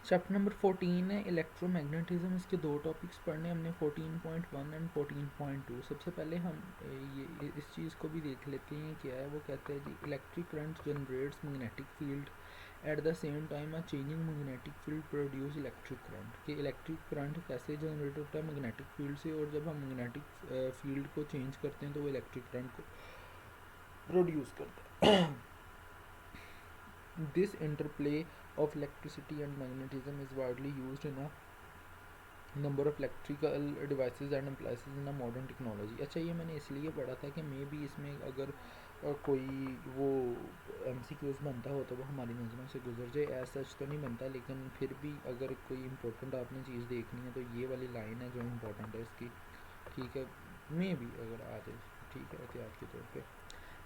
Chapter number 14 है electromagnetism. इसके दो टॉपिक्स पढ़ने हमने 14.1 एंड 14.2। सबसे पहले हम ये इस चीज़ को भी देख लेते हैं क्या है। वो कहते हैं जी electric current generates magnetic field at the same time a changing magnetic field produce electric current. कि इलेक्ट्रिक करंट कैसे जनरेट होता है मैग्नेटिक फील्ड से, और जब हम मैग्नेटिक फील्ड को चेंज करते हैं तो वो इलेक्ट्रिक करंट को प्रोड्यूस करता है। This interplay of electricity and magnetism is widely used in a number of electrical devices and appliances in a modern technology। अच्छा, ये मैंने इसलिए पढ़ा था कि मे भी इसमें अगर कोई वो MCQs बनता हो तो वो हमारी नज़रों से गुजर जाए। एज सच तो नहीं बनता, लेकिन फिर भी अगर कोई इम्पोर्टेंट आपने चीज़ देखनी है तो ये वाली लाइन है जो इम्पोर्टेंट है इसकी। ठीक है, मे भी अगर आ जाए, ठीक है, एहतियात के तौर पे।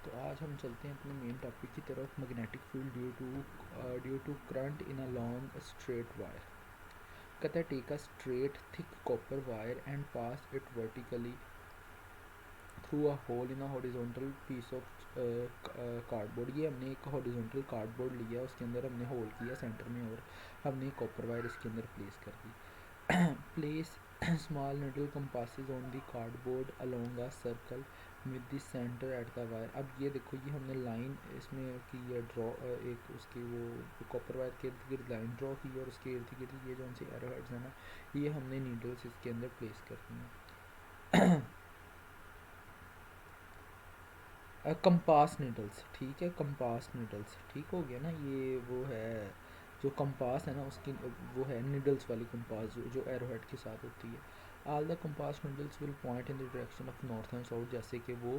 तो आज हम चलते हैं अपने मेन टॉपिक की तरफ, magnetic field due to current in a long straight wire. कहता है take a straight thick copper wire and pass it vertically through a hole in a horizontal piece of cardboard. ये हमने एक horizontal cardboard लिया, उसके अंदर हमने whole किया सेंटर में, और हमने कॉपर वायर इसके अंदर प्लेस कर दी। Place small needle compasses on the cardboard along a circle with the centre at the wire. अब ये देखो, ये हमने लाइन इसमें की है ड्रॉ, एक उसकी वो कॉपर वायर के इर्द गिर्द लाइन ड्रॉ की, और उसके इर्द गिर्द ये जो से एरो हेड्स है ना, ये हमने नीडल्स इसके अंदर प्लेस करनी है। कंपास नीडल्स, ठीक है, कंपास नीडल्स, ठीक हो गया ना। ये वो है जो कंपास है ना, उसकी वो है नीडल्स वाली कंपास जो एरोहेड के साथ होती है। All the compass needles will point in the direction of north and south, जैसे कि वो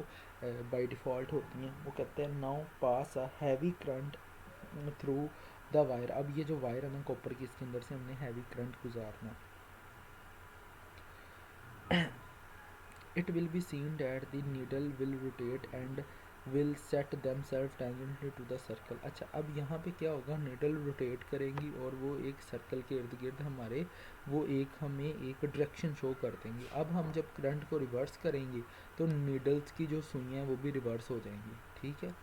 बाय डिफ़ॉल्ट होती हैं। वो कहते हैं now pass a heavy current through the wire. अब ये जो वायर है ना कॉपर की, इसके अंदर से हमने हैवी करंट गुजारना। It will be seen that the needle will rotate and will set themselves tangentially to the circle। अच्छा, अब यहाँ पे क्या होगा, नीडल रोटेट करेंगी और वो एक सर्कल के इर्द गिर्द हमारे वो एक हमें एक डायरेक्शन शो कर देंगी। अब हम जब करंट को रिवर्स करेंगे तो नीडल्स की जो सुइयाँ वो भी रिवर्स हो जाएंगी, ठीक है।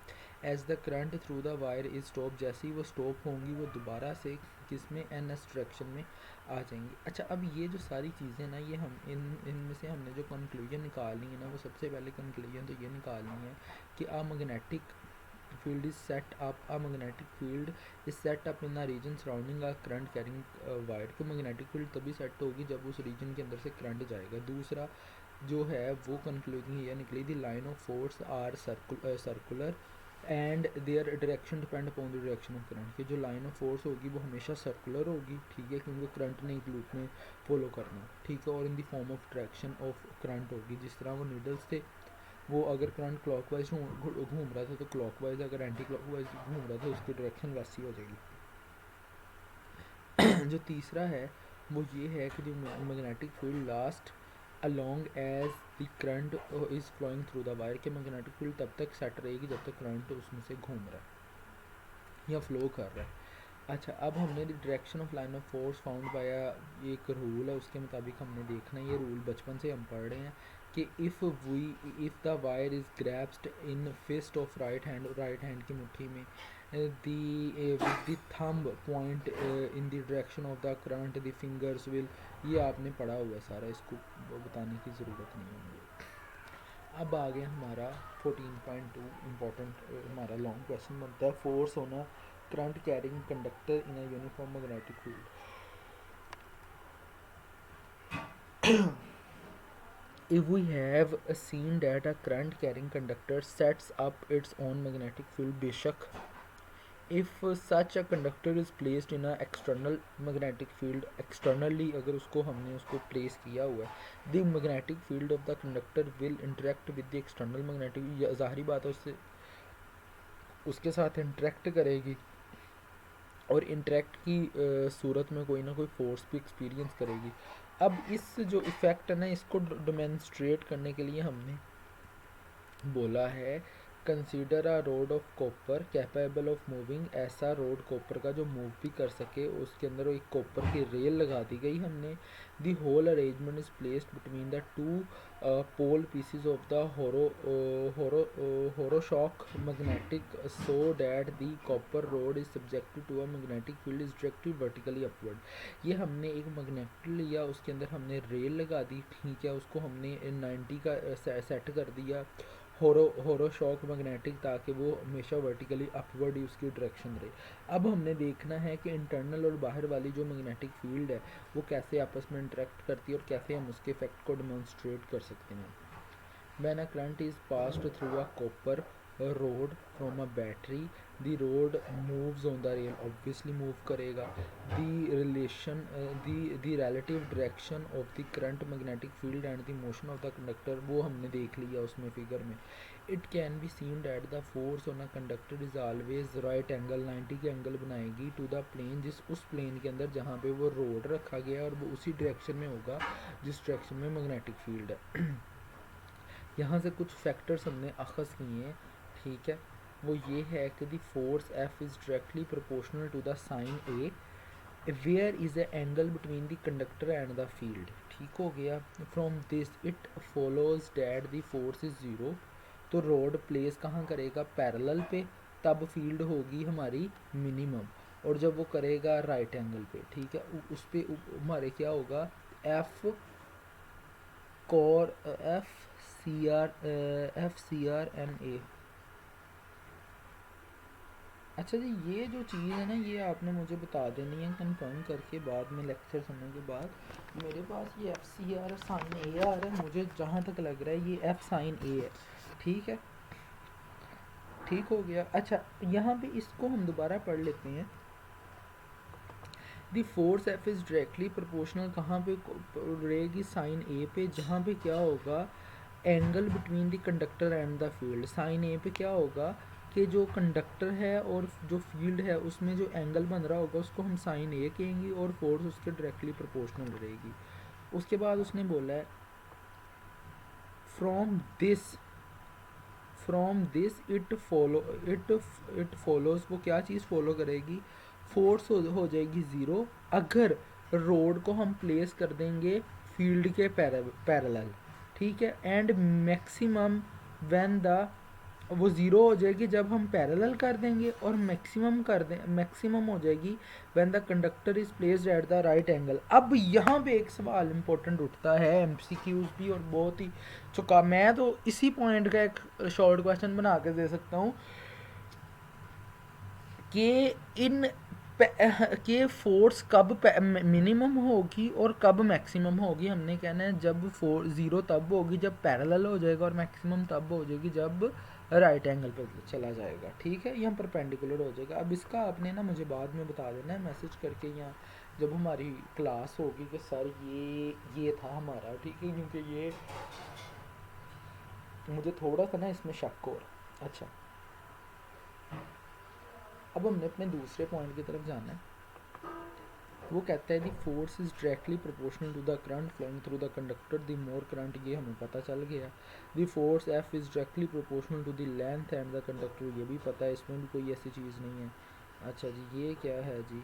As the current through the wire is stop, जैसे ही वो स्टॉप होंगी वो दोबारा से किसमें एन एस डायरेक्शन में आ जाएंगी। अच्छा, अब ये जो सारी चीज़ें ना, ये हम इनमें से हमने जो कंक्लूजन निकालनी है ना, वो सबसे पहले कंक्लूजन तो ये निकालनी है कि a magnetic field is set up, a magnetic field is set up in a region surrounding a current carrying wire। कि magnetic field तभी सेट होगी जब उस रीजन के अंदर से करंट जाएगा। दूसरा जो है वो कंक्लूजन ये निकली थी, line of force are circular and their direction depend upon the direction of current. की जो लाइन ऑफ फोर्स होगी वो हमेशा सर्कुलर होगी, ठीक है, क्योंकि करंट ने एक लूप में फॉलो करना, ठीक है, और in the form of direction of current होगी। जिस तरह वो नीडल्स थे, वो अगर करंट क्लॉकवाइज घूम रहा था तो क्लॉकवाइज, अगर एंटी क्लॉकवाइज घूम रहा था उसकी डायरेक्शन वैसी हो जाएगी। जो तीसरा है वो ये है कि जो magnetic field last along as the current is flowing through the wire। के मैग्नेटिक फील्ड तब तक सेट रहेगी जब तक करंट उसमें से घूम रहा है या फ्लो कर रहा है। अच्छा, अब हमने the direction of line of force found by एक रूल है, उसके मुताबिक हमने देखना है। ये रूल बचपन से हम पढ़ रहे हैं कि if the wire is grasped in fist of right hand, right hand की मुट्ठी में, with the thumb point in the direction of the current, the fingers will. ये आपने पढ़ा हुआ है सारा, इसको बताने की ज़रूरत नहीं है मुझे। अब आ गया हमारा 14.2 इम्पोर्टेंट, हमारा लॉन्ग क्वेश्चन बनता है, फोर्स होना current carrying conductor in a uniform magnetic field. If we have seen that a current carrying conductor sets up its own magnetic field, बेशक if such a conductor is placed in a external magnetic field, externally अगर उसको हमने उसको place किया हुआ है, the magnetic field of the conductor will interact with the external magnetic, ज़ाहिरी बात है उससे उसके साथ इंटरेक्ट करेगी, और इंटरेक्ट की सूरत में कोई ना कोई फोर्स भी एक्सपीरियंस करेगी। अब इस जो इफ़ेक्ट है ना, इसको डेमोन्स्ट्रेट करने के लिए हमने बोला है consider a road of copper capable of moving, ऐसा रोड कॉपर का जो मूव भी कर सके, उसके अंदर एक कॉपर की रेल लगा दी गई हमने। The whole arrangement is placed between the two pole pieces of the horseshoe magnetic so that the copper rod is subjected to a magnetic field is directly vertically upward. ये हमने एक magnet लिया, उसके अंदर हमने रेल लगा दी, ठीक है, उसको हमने 90 का सेट कर दिया होरोशॉक मैग्नेटिक, ताकि वो हमेशा वर्टिकली अपवर्ड ही उसकी डायरेक्शन रहे। अब हमने देखना है कि इंटरनल और बाहर वाली जो मैग्नेटिक फील्ड है वो कैसे आपस में इंटरेक्ट करती है और कैसे हम उसके इफेक्ट को डेमोन्स्ट्रेट कर सकते हैं। When a current is passed through a copper rod from a battery, the rod moves on the rail, obviously move करेगा। the relative direction of the current, magnetic field and the motion of the conductor, वो हमने देख लिया उसमें figure में। It can be seen that the force on a conductor is always right angle, 90 के angle बनाएगी to the plane, जिस उस प्लेन के अंदर जहाँ पे वो रोड रखा गया है और वो उसी डायरेक्शन में होगा जिस डायरेक्शन में मैग्नेटिक फील्ड है। यहाँ से कुछ फैक्टर्स हमने अखज़ किए हैं, ठीक है, वो ये है कि the force F is directly proportional to the sine A, where is a angle between the conductor and the field, ठीक हो गया। From this it follows that the force is zero, तो रोड प्लेस कहाँ करेगा, parallel पे, तब field होगी हमारी मिनिमम, और जब वो करेगा राइट एंगल पे, ठीक है, उस पर हमारे क्या होगा, एफ कॉर F C R N A. अच्छा जी, ये जो चीज़ है ना, ये आपने मुझे बता देनी है कंफर्म करके बाद में, लेक्चर सुनने के बाद। मेरे पास ये एफ सी आर साइन ए आ रहा है, मुझे जहाँ तक लग रहा है ये एफ साइन ए है, ठीक है, ठीक हो गया। अच्छा, यहाँ पे इसको हम दोबारा पढ़ लेते हैं। दी force F is directly proportional कहाँ पे रहेगी, साइन ए पे, जहाँ पे क्या होगा, angle between the conductor and the field. Sine A पे क्या होगा कि जो कंडक्टर है और जो फील्ड है उसमें जो एंगल बन रहा होगा उसको हम साइन ए कहेंगे और फोर्स उसके डायरेक्टली प्रोपोर्शनल रहेगी। उसके बाद उसने बोला है फ्रॉम दिस इट फॉलोज, वो क्या चीज़ फॉलो करेगी, फोर्स हो जाएगी ज़ीरो अगर रोड को हम प्लेस कर देंगे फील्ड के पैरेलल, ठीक है, एंड मैक्सिमम व्हेन द, वो ज़ीरो हो जाएगी जब हम पैरेलल कर देंगे, और मैक्सिमम हो जाएगी when the conductor is placed at the right angle. अब यहाँ पे एक सवाल इंपॉर्टेंट उठता है, एमसीक्यूज भी, और बहुत ही चुका, मैं तो इसी पॉइंट का एक शॉर्ट क्वेश्चन बना के दे सकता हूँ कि इन कि फोर्स कब मिनिमम होगी और कब मैक्सिमम होगी। हमने कहना है जब ज़ीरो तब होगी जब पैरेलल हो जाएगा, और मैक्सिमम तब हो जाएगी जब राइट एंगल पर चला जाएगा, ठीक है, या परपेंडिकुलर हो जाएगा। अब इसका आपने ना मुझे बाद में बता देना है मैसेज करके, या जब हमारी क्लास होगी कि सर ये था हमारा, ठीक है, क्योंकि ये मुझे थोड़ा सा ना इसमें शक हो रहा। अच्छा, अब हमने अपने दूसरे पॉइंट की तरफ जाना है। वो कहता है the force is directly proportional to the current flowing through the conductor, the more current, ये हमें पता चल गया। The force F is directly proportional to the length and the conductor, ये भी पता है, इसमें भी कोई ऐसी चीज़ नहीं है। अच्छा जी, ये क्या है जी,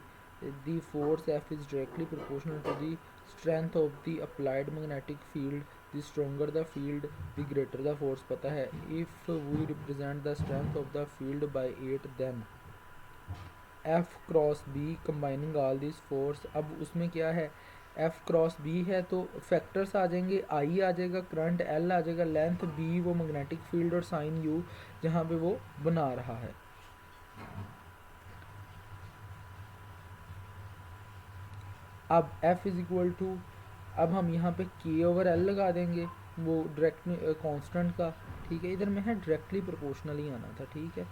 the force F is directly proportional to the strength of the applied magnetic field, the stronger the field the greater the force, पता है। If we represent the strength of the field by 8 then F cross B combining all this force. अब उसमें क्या है, F cross B है तो factors आ जाएंगे, आई आ जाएगा, करंट एल आ जाएगा, लेंथ बी वो मैग्नेटिक फील्ड, और साइन यू जहाँ पे वो बना रहा है। अब एफ इज इक्वल टू, अब हम यहाँ पे के ओवर एल लगा देंगे, वो डायरेक्ट कांस्टेंट का, ठीक है, इधर में है डायरेक्टली प्रोपोर्शनल ही आना था, ठीक है,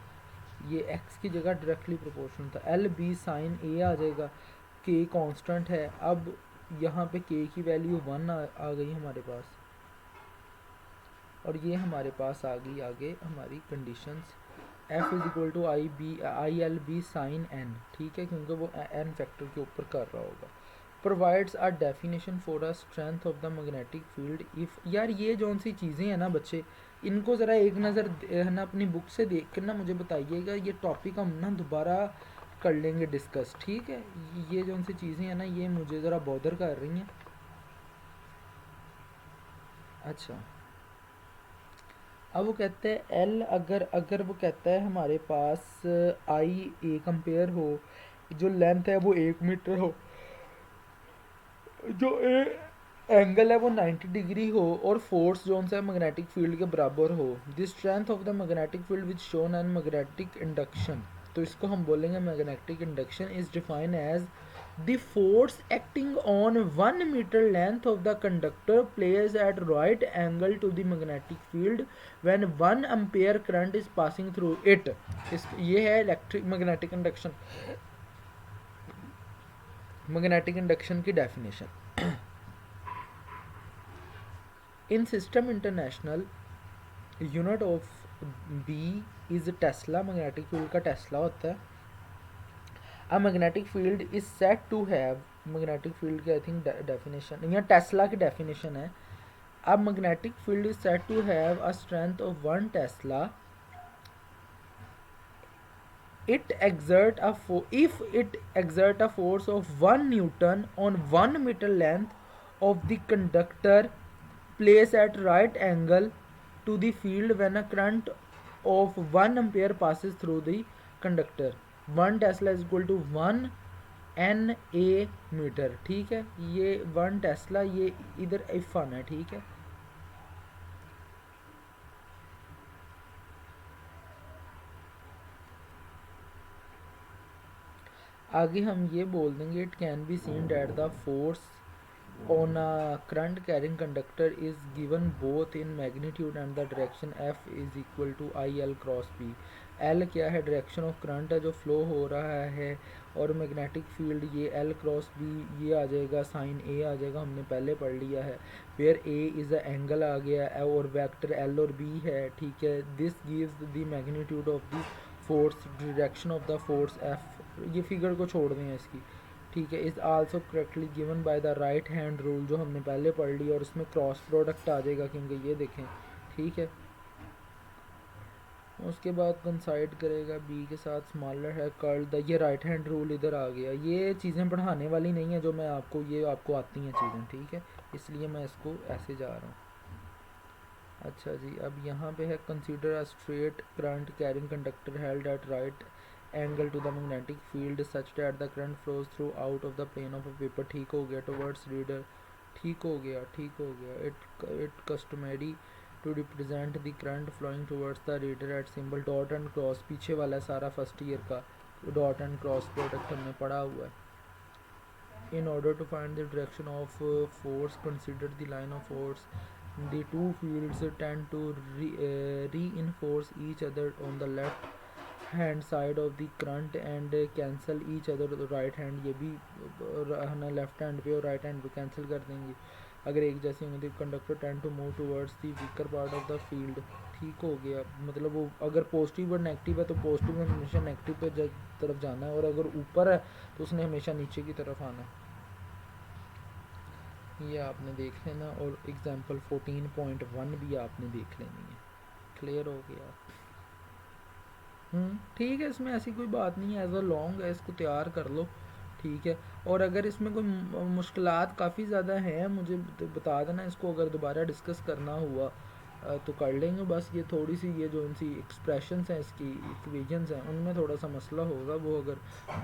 ये x की जगह डायरेक्टली प्रोपोर्शनल था। एल बी साइन ए आ जाएगा, के कांस्टेंट है, अब यहाँ पे के की वैल्यू 1 आ गई हमारे पास, और ये हमारे पास आ गई आगे हमारी conditions. F is equal to I L B sine N, ठीक है, क्योंकि वो एन फैक्टर के ऊपर कर रहा होगा। Provides a definition for a strength of the magnetic field if. यार ये जौन सी चीज़ें हैं ना बच्चे, इनको ज़रा एक नज़र है ना अपनी बुक से देख कर ना मुझे बताइएगा। ये टॉपिक हम ना दोबारा कर लेंगे डिस्कस, ठीक है। ये जौन सी चीज़ें हैं ना ये मुझे ज़रा बॉदर कर रही हैं। अच्छा, अब वो कहते हैं एल, अगर अगर वो कहता है हमारे पास आई ए कंपेयर हो, जो लेंथ है वो 1 मीटर हो, जो एंगल है वो 90 डिग्री हो, और फोर्स जो सा मैग्नेटिक फील्ड के बराबर हो। The strength of the magnetic field which shown and magnetic induction, तो इसको हम बोलेंगे magnetic induction is defined as the force acting on 1 metre length of the conductor place at right angle to the magnetic field when 1 ampere current is passing through it. ये है electric magnetic induction, magnetic induction की definition. In system international unit of B is tesla, magnetic field का Tesla होता है। A magnetic field is set to have, magnetic field की I think definition या tesla की definition है। A magnetic field is set to have a strength of 1 tesla it exert a if it exert a force of 1 Newton on 1 meter length of the conductor placed at right angle to the field when a current of 1 ampere passes through the conductor। 1 tesla is equal to 1 N A metre, ठीक है। ये 1 Tesla ये इधर if आना है, ठीक है। आगे हम ये बोल देंगे it can be seen that the force on a current carrying conductor is given both in magnitude and the direction F is equal to IL cross P। L क्या है, डायरेक्शन ऑफ करंट है जो flow हो रहा है, और magnetic field ये L cross B ये आ जाएगा, साइन A आ जाएगा, हमने पहले पढ़ लिया है। Where A is a angle आ गया है और वेक्टर L और B है, ठीक है। This gives the magnitude of the force, direction of the force F। ये फिगर को छोड़ दें इसकी, ठीक है। Is also correctly given by the right hand rule जो हमने पहले पढ़ लिया, और इसमें क्रॉस प्रोडक्ट आ जाएगा क्योंकि ये देखें, ठीक है। उसके बाद कंसाइड करेगा बी के साथ स्मॉलर है कर्ल द, ये राइट हैंड रूल इधर आ गया। ये चीज़ें पढ़ाने वाली नहीं है जो मैं आपको, ये आपको आती हैं चीज़ें, ठीक है, इसलिए मैं इसको ऐसे जा रहा हूँ। अच्छा जी, अब यहाँ पे है consider a straight current carrying conductor held at right angle to the magnetic field such that the current flows through out of the plane of a paper. ठीक हो गया, टुवर्ड्स रीडर, ठीक हो गया, ठीक हो गया। It customary to represent the current flowing towards the reader at symbol dot and cross. पीछे वाला सारा फर्स्ट ईयर का डॉट एंड क्रॉस प्रोडक्ट हमने पढ़ा हुआ है। In order to find the direction of force, consider the line of force. The two fields tend to reinforce each other on the left hand side of the current and cancel each other to the right hand। ये भी है ना left hand पे और right hand पे cancel कर देंगे अगर एक जैसे होंगे। The conductor tend to move towards the weaker part of the field. ठीक हो गया, मतलब वो अगर पॉजिटिव और नेगेटिव है तो पॉजिटिव में हमेशा नेगेटिव पे तरफ जाना है, और अगर ऊपर है तो उसने हमेशा नीचे की तरफ आना है। ये आपने देख लेना, और एग्जाम्पल 14.1 भी आपने देख लेनी है। क्लियर हो गया? ठीक है, इसमें ऐसी कोई बात नहीं है, एज अ लॉन्ग है, इसको तैयार कर लो, ठीक है। और अगर इसमें कोई मुश्किलात काफ़ी ज़्यादा हैं मुझे बता देना, इसको अगर दोबारा डिस्कस करना हुआ तो कर लेंगे। बस ये थोड़ी सी ये जो इनसी एक्सप्रेशंस हैं, इसकी इक्वेशंस हैं, उनमें थोड़ा सा मसला होगा, वो अगर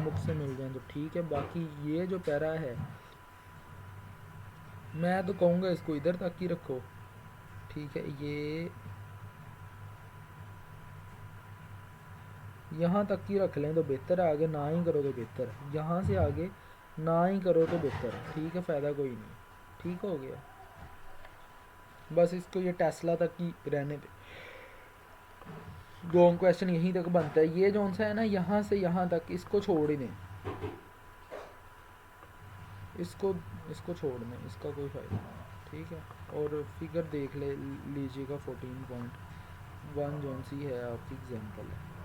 बुक से मिल जाए तो ठीक है। बाकी ये जो पैरा है मैं तो कहूँगा इसको इधर तक ही रखो, ठीक है। ये यहाँ तक ही रख लें तो बेहतर है, आगे ना ही करो तो बेहतर है, यहाँ से आगे ना ही करो तो बेहतर है, ठीक है, फ़ायदा कोई नहीं। ठीक हो गया, बस इसको ये टेस्ला तक ही रहने पे। लॉन्ग क्वेश्चन यहीं तक बनता है, ये जो सा है ना यहाँ से यहाँ तक इसको छोड़ ही दें, इसको इसको छोड़ दें, इसका कोई फ़ायदा नहीं, ठीक है। और फिगर देख लीजिएगा 14.1 जो सी है आपकी एग्जाम्पल है।